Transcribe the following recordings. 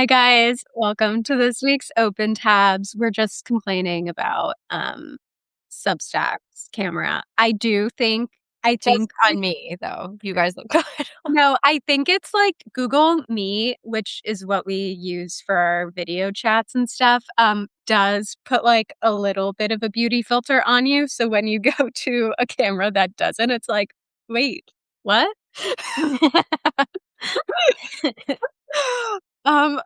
Hi guys, welcome to this week's Open Tabs. We're just complaining about Substack's camera. I Just think on me, though. You guys look good. no, I think it's like Google Meet, which is what we use for our video chats and stuff, does put like a little bit of a beauty filter on you. So when you go to a camera that doesn't, it's like, wait, what?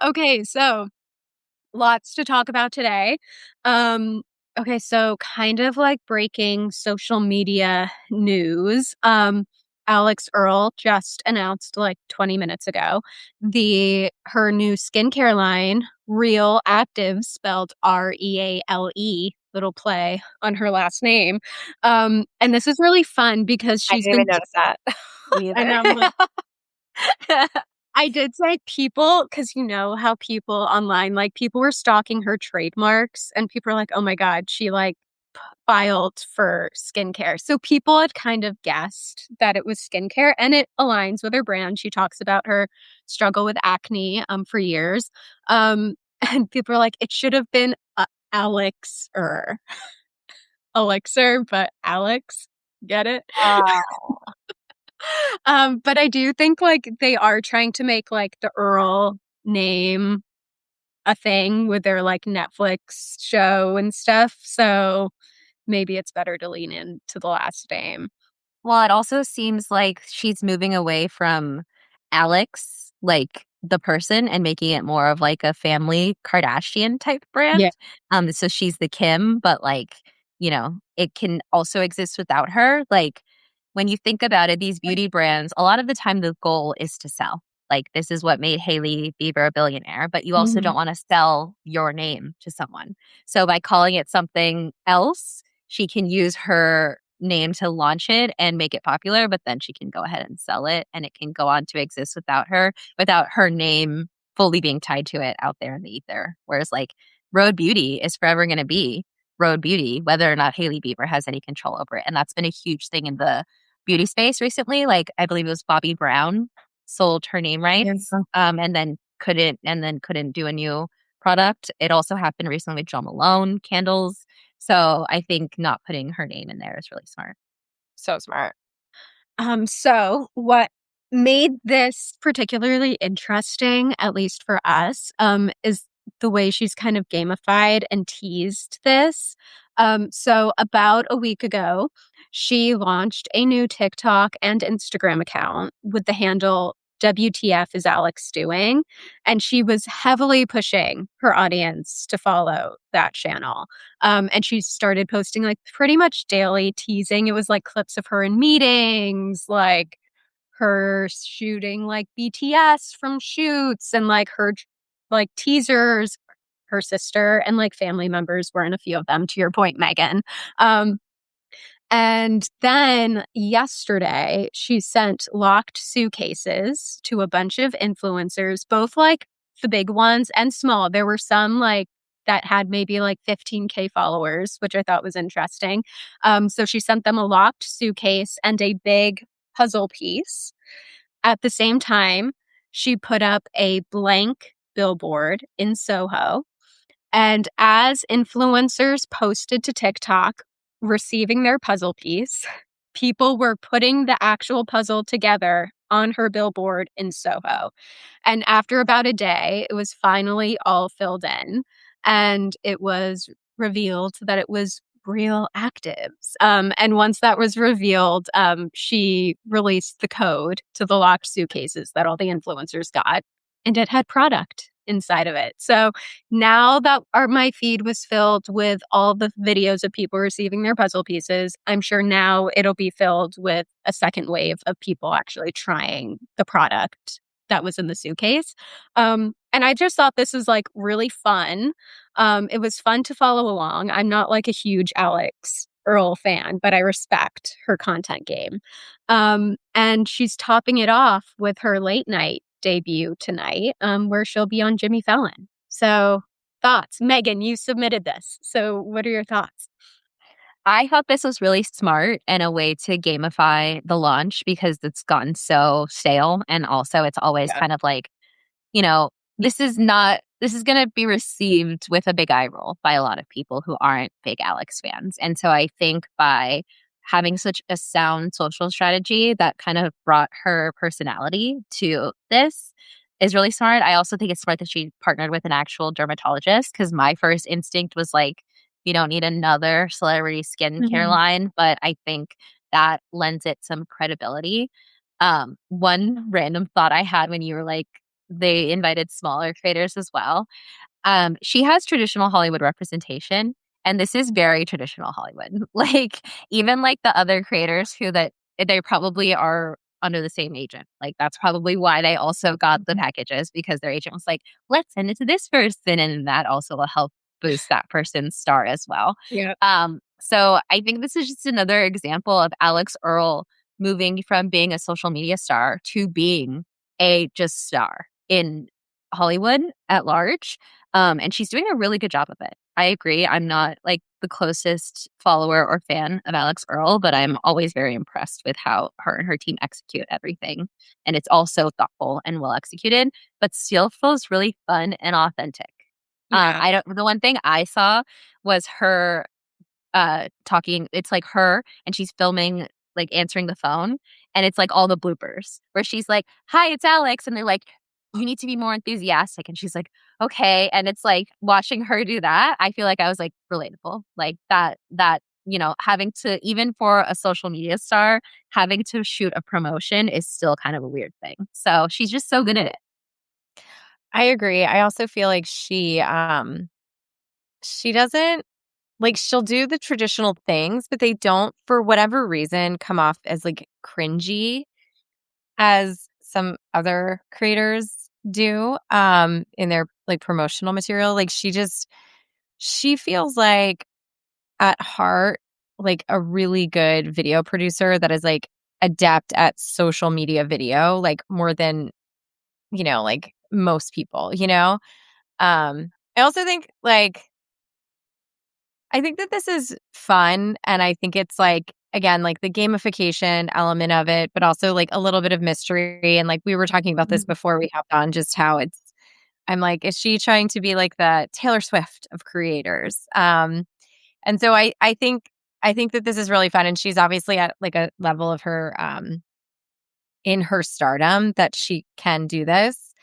Okay, so lots to talk about today. Um, okay, so kind of like breaking social media news. Alix Earle just announced like 20 minutes ago her new skincare line, Real Active, spelled Reale, little play on her last name. And this is really fun because I she's didn't even been notice that. Me and either. I'm like, I did say people, because you know how people online, like people were stalking her trademarks and people are like, oh my God, she like filed for skincare. So people had kind of guessed that it was skincare and it aligns with her brand. She talks about her struggle with acne for years. And people are like, it should have been Alex or Elixir, but Alex, get it? Wow. But I do think like they are trying to make like the Earl name a thing with their like Netflix show and stuff. So maybe it's better to lean into the last name. Well, it also seems like she's moving away from Alex, like the person, and making it more of like a family Kardashian type Yeah. brand. So she's the Kim, but like, it can also exist without her. Like when you think about it, these beauty brands, a lot of the time the goal is to sell. Like this is what made Hailey Bieber a billionaire, but you also Mhm. don't want to sell your name to someone. So by calling it something else, she can use her name to launch it and make it popular, but then she can go ahead and sell it and it can go on to exist without her name fully being tied to it out there in the ether. Whereas like Road Beauty is forever going to be Road Beauty, whether or not Hailey Bieber has any control over it. And that's been a huge thing in the beauty space recently. Like I believe it was Bobbi Brown sold her name Yeah. rights, and then couldn't do a new product. It also happened recently with Jo Malone candles. So I think not putting her name in there is really smart. So smart. So what made this particularly interesting, at least for us, is the way she's kind of gamified and teased this. So about a week ago, she launched a new TikTok and Instagram account with the handle WTF is Alex doing? And she was heavily pushing her audience to follow that channel. And she started posting like pretty much daily teasing. It was like clips of her in meetings, like her shooting like BTS from shoots and like her like teasers. Her sister and like family members were in a few of them, to your point, Megan. And then yesterday, she sent locked suitcases to a bunch of influencers, both like the big ones and small. There were some like that had maybe like 15K followers, which I thought was interesting. So she sent them a locked suitcase and a big puzzle piece. At the same time, she put up a blank billboard in Soho, and as influencers posted to TikTok receiving their puzzle piece, people were putting the actual puzzle together on her billboard in Soho. And after about a day, it was finally all filled in. And it was revealed that it was Real Actives. And once that was revealed, she released the code to the locked suitcases that all the influencers got, and it had product inside of it. So now that my feed was filled with all the videos of people receiving their puzzle pieces, I'm sure now it'll be filled with a second wave of people actually trying the product that was in the suitcase. And I just thought this was like really fun. It was fun to follow along. I'm not like a huge Alix Earle fan, but I respect her content game. And she's topping it off with her late night debut tonight, where she'll be on Jimmy Fallon. So, thoughts? Megan, you submitted this. So, what are your thoughts? I thought this was really smart and a way to gamify the launch because it's gotten so stale. And also, it's always Yeah. kind of like, you know, this is going to be received with a big eye roll by a lot of people who aren't big Alex fans. And so I think by having such a sound social strategy that kind of brought her personality to this is really smart. I also think it's smart that she partnered with an actual dermatologist, because my first instinct was like, you don't need another celebrity skincare Mhm. line, but I think that lends it some credibility. One random thought I had when you were like, they invited smaller creators as well. She has traditional Hollywood representation, and this is very traditional Hollywood. Like, even like the other creators who that they probably are under the same agent. Like, that's probably why they also got the packages, because their agent was like, let's send it to this person, and that also will help boost that person's star as well. Yeah. So I think this is just another example of Alex Earle moving from being a social media star to being a just star in Hollywood at large. And she's doing a really good job of it. I agree. I'm not like the closest follower or fan of Alex Earle, but I'm always very impressed with how her and her team execute everything. And it's also thoughtful and well executed, but still feels really fun and authentic. Yeah. The one thing I saw was her talking. It's like her and she's filming, like answering the phone, and it's like all the bloopers where she's like, "Hi, it's Alex," and they're like, "You need to be more enthusiastic," and she's like, "Okay," and it's like watching her do that, I feel like I was like relatable, like that having to, even for a social media star, having to shoot a promotion is still kind of a weird thing. So she's just so good at it. I agree. I also feel like she doesn't like she'll do the traditional things, but they don't, for whatever reason, come off as like cringy as some other creators do in their like promotional material. Like she feels like at heart like a really good video producer that is like adept at social media video, like more than, like most people, I also think like I think that this is fun, and I think it's like, again, like the gamification element of it, but also like a little bit of mystery. And like we were talking about this before we hopped on, just how I'm like, is she trying to be like the Taylor Swift of creators? And so I think that this is really fun, and she's obviously at like a level of her in her stardom that she can do this.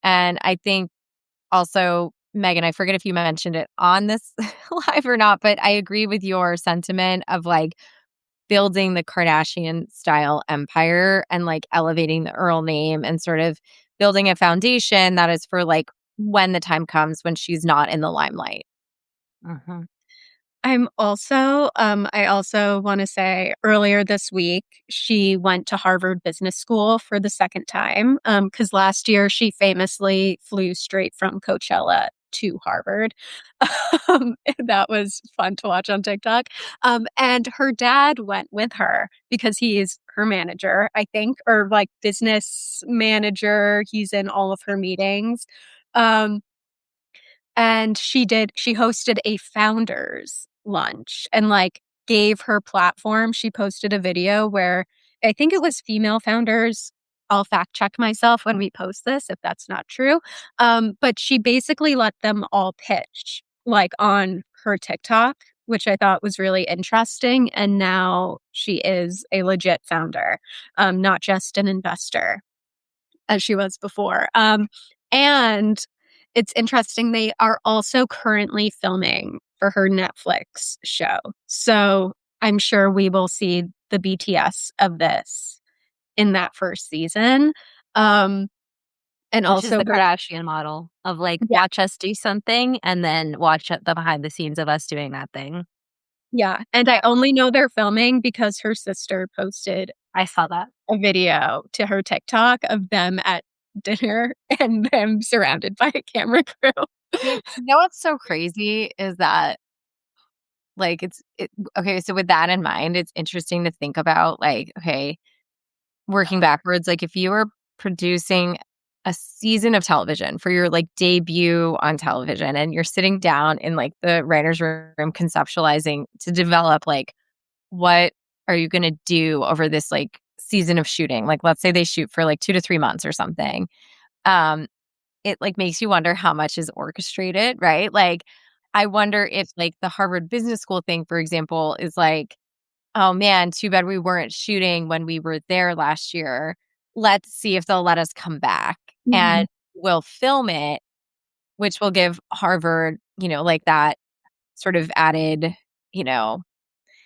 And I think also, Megan, I forget if you mentioned it on this live or not, but I agree with your sentiment of like building the Kardashian style empire and like elevating the Earl name and sort of building a foundation that is for like when the time comes when she's not in the limelight. Mhm. I also want to say earlier this week, she went to Harvard Business School for the second time. Because last year she famously flew straight from Coachella to Harvard. That was fun to watch on TikTok. And her dad went with her because he is her manager, I think, or like business manager. He's in all of her meetings. Um, and she hosted a founders lunch and like gave her platform. She posted a video where I think it was female founders. I'll fact check myself when we post this if that's not true. But she basically let them all pitch like on her TikTok, which I thought was really interesting. And now she is a legit founder, not just an investor as she was before. And it's interesting, they are also currently filming for her Netflix show. So I'm sure we will see the BTS of this in that first season. Um, and Which is also the her, Kardashian model of like, yeah, watch us do something and then watch the behind the scenes of us doing that thing. yeah. And I only know they're filming because her sister posted I saw that. a video to her TikTok of them at dinner and them surrounded by a camera crew. You know what's so crazy is that like okay, so with that in mind, it's interesting to think about like, okay, working backwards, like if you were producing a season of television for your like debut on television and you're sitting down in like the writer's room conceptualizing to develop like what are you going to do over this like season of shooting? Like let's say they shoot for like 2 to 3 months or something. Um it like makes you wonder how much is orchestrated, right? Like, I wonder if like the Harvard Business School thing, for example, is like, oh man, too bad we weren't shooting when we were there last year. Let's see if they'll let us come back Mhm. and we'll film it, which will give Harvard, like that sort of added, you know,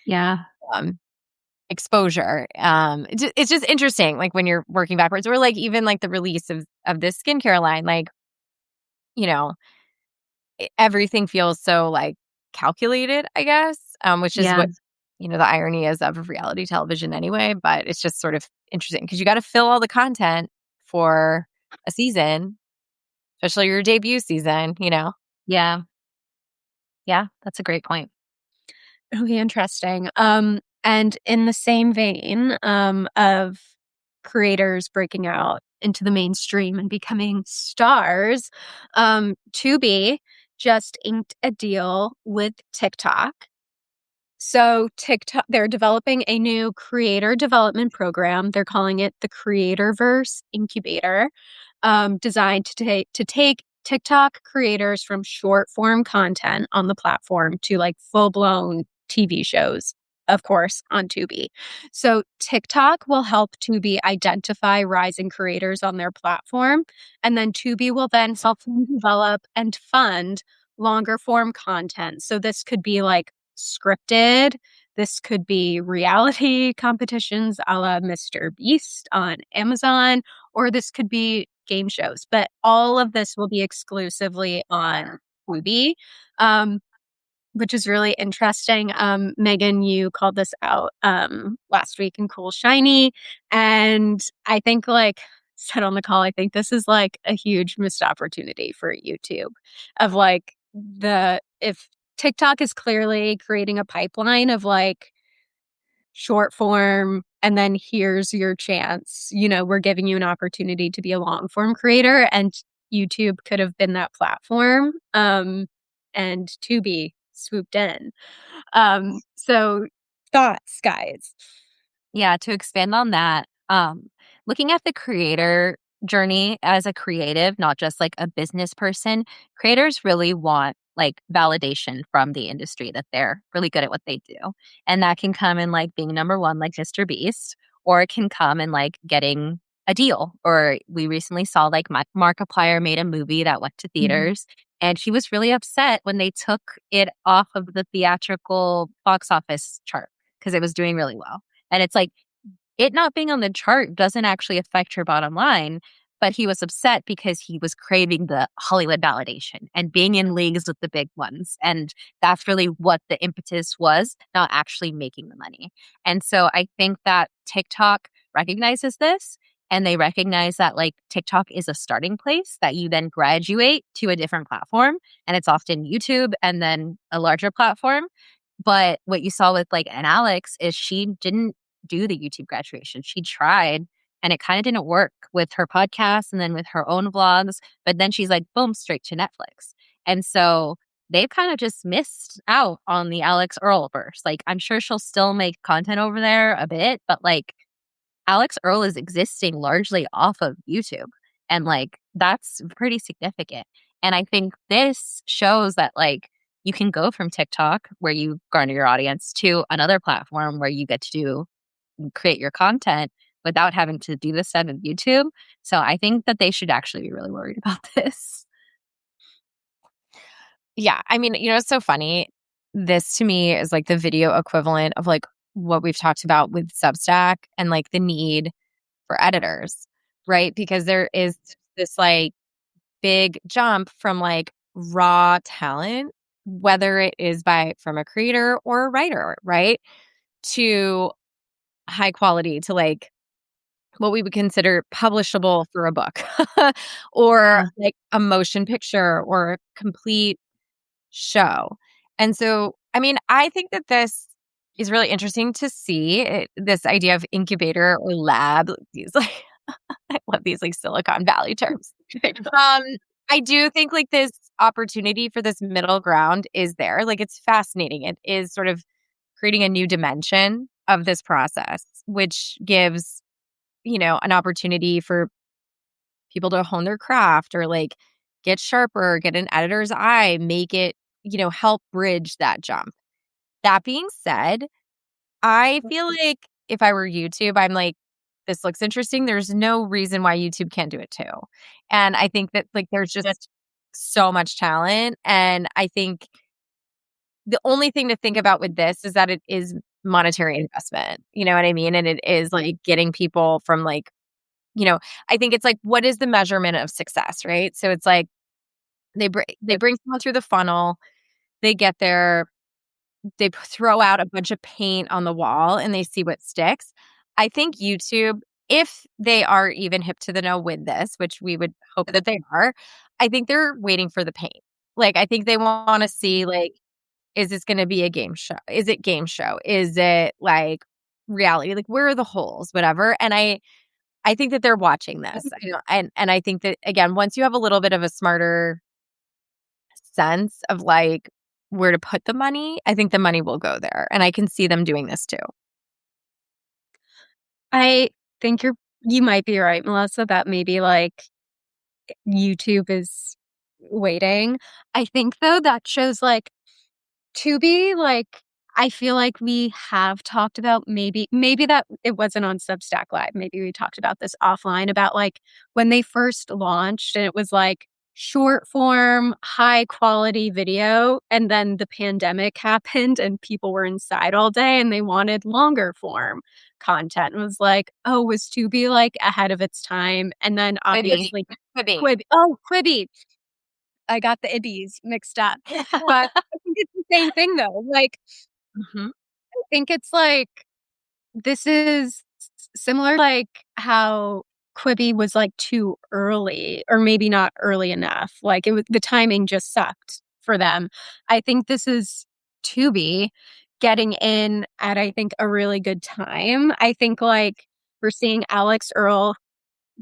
Yeah. um, exposure. It's just interesting, like when you're working backwards, or like even like the release of this skincare line, like, you know, everything feels so like calculated, I guess, which is Yeah. what, the irony is of reality television anyway. But it's just sort of interesting because you got to fill all the content for a season, especially your debut season. Yeah. Yeah. That's a great point. Okay, interesting. And in the same vein, of creators breaking out into the mainstream and becoming stars, Tubi just inked a deal with TikTok. So TikTok, they're developing a new creator development program. They're calling it the Creatorverse Incubator, designed to take TikTok creators from short form content on the platform to like full blown TV shows, of course, on Tubi. So TikTok will help Tubi identify rising creators on their platform, and then Tubi will then help them develop and fund longer form content. So this could be like scripted. This could be reality competitions a la Mr. Beast on Amazon, or this could be game shows. But all of this will be exclusively on Tubi, which is really interesting. Megan, you called this out last week in Cool Shiny. And I think, like said on the call, I think this is like a huge missed opportunity for YouTube of like if TikTok is clearly creating a pipeline of like short form, and then here's your chance. We're giving you an opportunity to be a long form creator, and YouTube could have been that platform. And Tubi swooped in. So thoughts, guys. Yeah, to expand on that, looking at the creator journey as a creative, not just like a business person, creators really want like validation from the industry that they're really good at what they do. And that can come in like being number one, like Mr. Beast, or it can come in like getting a deal. Or we recently saw like Markiplier made a movie that went to Mhm. theaters. And he was really upset when they took it off of the theatrical box office chart because it was doing really well. And it's like, it not being on the chart doesn't actually affect your bottom line, but he was upset because he was craving the Hollywood validation and being in leagues with the big ones. And that's really what the impetus was, not actually making the money. And so I think that TikTok recognizes this, and they recognize that like TikTok is a starting place that you then graduate to a different platform. And it's often YouTube and then a larger platform. But what you saw with like an Alex is she didn't do the YouTube graduation. She tried and it kind of didn't work with her podcast and then with her own vlogs. But then she's like, boom, straight to Netflix. And so they've kind of just missed out on the Alix Earle verse. Like, I'm sure she'll still make content over there a bit, but like Alix Earle is existing largely off of YouTube. And like that's pretty significant. And I think this shows that like you can go from TikTok where you garner your audience to another platform where you get to create your content without having to do this out of YouTube. So I think that they should actually be really worried about this. Yeah. I mean, it's so funny. This to me is like the video equivalent of like what we've talked about with Substack and like the need for editors, right? Because there is this like big jump from like raw talent, whether it is from a creator or a writer, right? To high quality, to like what we would consider publishable for a book or Yeah. like a motion picture or a complete show. And so, I mean, I think that this is really interesting to see this idea of incubator or lab. These like, I love these like Silicon Valley terms. Um, I do think like this opportunity for this middle ground is there. Like it's fascinating. It is sort of creating a new dimension of this process, which gives, an opportunity for people to hone their craft or like get sharper, get an editor's eye, make it, help bridge that jump. That being said, I feel like if I were YouTube, I'm like, this looks interesting. There's no reason why YouTube can't do it too. And I think that like there's just so much talent. And I think the only thing to think about with this is that it is monetary investment. You know what I mean? And it is like getting people from like, I think it's like, what is the measurement of success, right? So it's like they bring someone through the funnel, they get there, they throw out a bunch of paint on the wall and they see what sticks. I think YouTube, if they are even hip to the know with this, which we would hope that they are, I think they're waiting for the paint. Like, I think they want to see, like, is this going to be a game show? Is it game show? Is it like reality? Like, where are the holes? Whatever. And I think that they're watching this. And I think that again, once you have a little bit of a smarter sense of like where to put the money, I think the money will go there. And I can see them doing this too. I think you might be right, Melissa, that maybe like YouTube is waiting. I think though that shows like Tubi, like I feel like we have talked about maybe that it wasn't on Substack Live. Maybe we talked about this offline about like when they first launched and it was like short form, high quality video. And then the pandemic happened and people were inside all day and they wanted longer form content. It was like, oh, was Tubi like ahead of its time? And then obviously Quibi. Oh, Quibi. I got the ibbies mixed up. But I think it's the same thing though. Like, I think it's like this is similar like how Quibi was like too early or maybe not early enough. Like it was the timing just sucked for them. I think this is Tubi getting in at I think a really good time. I think like we're seeing Alix Earle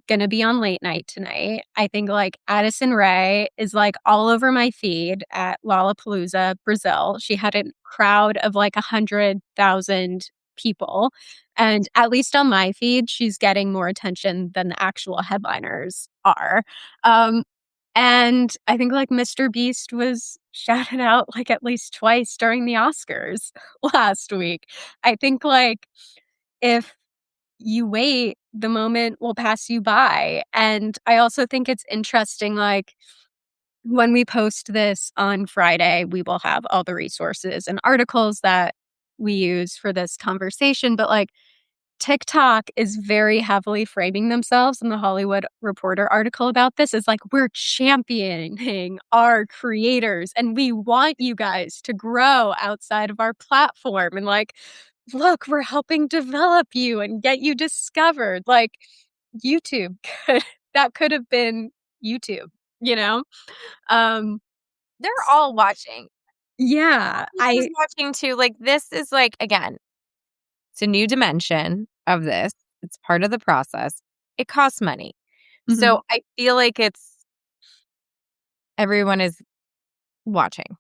gonna be on late night tonight. I think like Addison Rae is like all over my feed at Lollapalooza, Brazil. She had a crowd of like 100,000 people. And at least on my feed, she's getting more attention than the actual headliners are. And I think like Mr. Beast was shouted out like at least twice during the Oscars last week. I think like if you wait, the moment will pass you by. And I also think it's interesting, like, when we post this on Friday, we will have all the resources and articles that we use for this conversation. But like, TikTok is very heavily framing themselves in the Hollywood Reporter article about this is like, we're championing our creators and we want you guys to grow outside of our platform. And like, look, we're helping develop you and get you discovered. Like YouTube that could have been YouTube, you know? Um, They're all watching. yeah, This is watching too. Like this is like, again, it's a new dimension of this. It's part of the process. It costs money. So I feel like everyone is watching.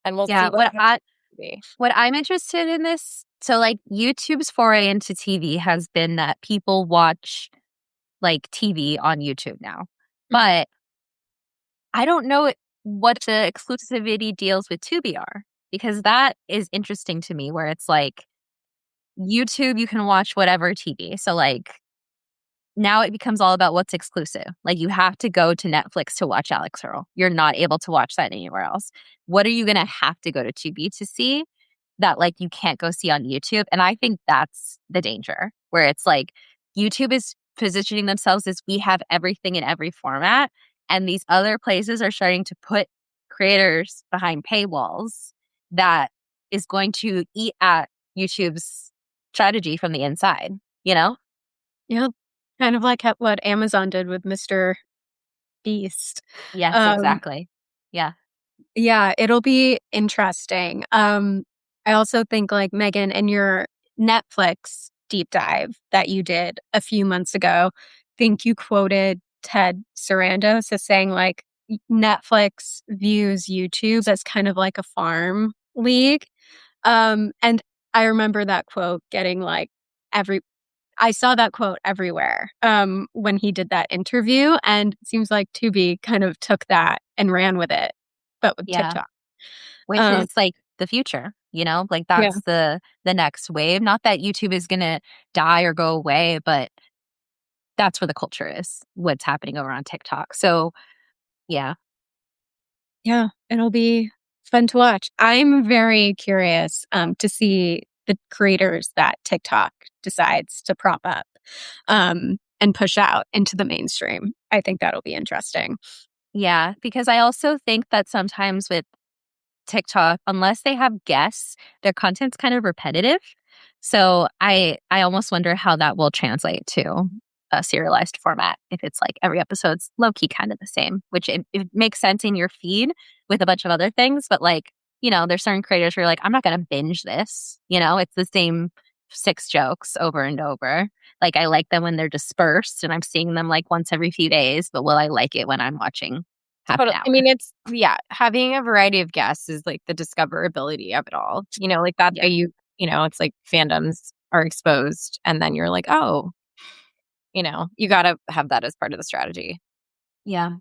And we'll see what I'm interested in this. So like YouTube's foray into TV has been that people watch like TV on YouTube now. But I don't know what the exclusivity deals with Tubi are, because that is interesting to me where it's like YouTube, you can watch whatever TV. So like now it becomes all about what's exclusive. Like you have to go to Netflix to watch Alix Earle. You're not able to watch that anywhere else. What are you going to have to go to Tubi to see that like you can't go see on YouTube? And I think that's the danger where it's like YouTube is positioning themselves as we have everything in every format. And these other places are starting to put creators behind paywalls that is going to eat at YouTube's strategy from the inside, you know? yeah, kind of like what Amazon did with Mr. Beast. Yes, exactly. Yeah. Yeah, it'll be interesting. I also think like Megan and your Netflix deep dive that you did a few months ago, think you quoted Ted Sarandos as saying like Netflix views YouTube as kind of like a farm league. And I remember that quote getting like every I saw that quote everywhere when he did that interview, and it seems like Tubi kind of took that and ran with it, but with Yeah. TikTok. Which Um, is like the future, like yeah, that's the next wave. Not that YouTube is gonna die or go away, but that's where the culture is, what's happening over on TikTok. So yeah. yeah, it'll be fun to watch. I'm very curious to see the creators that TikTok decides to prop up and push out into the mainstream. I think that'll be interesting. Yeah. Because I also think that sometimes with TikTok, unless they have guests, their content's kind of repetitive. So I almost wonder how that will translate to a serialized format if it's like every episode's low key kind of the same, which it makes sense in your feed with a bunch of other things. But like, there's certain creators where you're like, I'm not going to binge this. It's the same 6 jokes over and over. Like I like them when they're dispersed and I'm seeing them like once every few days, but will I like it when I'm watching half an Totally. I hour? mean, having a variety of guests is like the discoverability of it all. Like that Yeah. way it's like fandoms are exposed and then you're like, oh, you got to have that as part of the strategy. Yeah.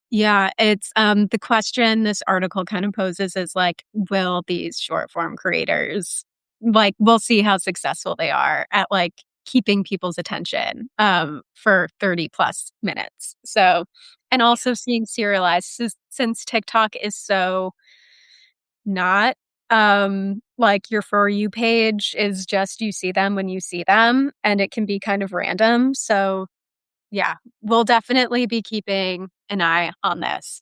Yeah, it's the question this article kind of poses is like, will these short form creators we'll see how successful they are at like keeping people's attention for 30 plus minutes. So and also seeing serialized since TikTok is so not like your For You page is just you see them when you see them and it can be kind of random. So yeah, we'll definitely be keeping an eye on this.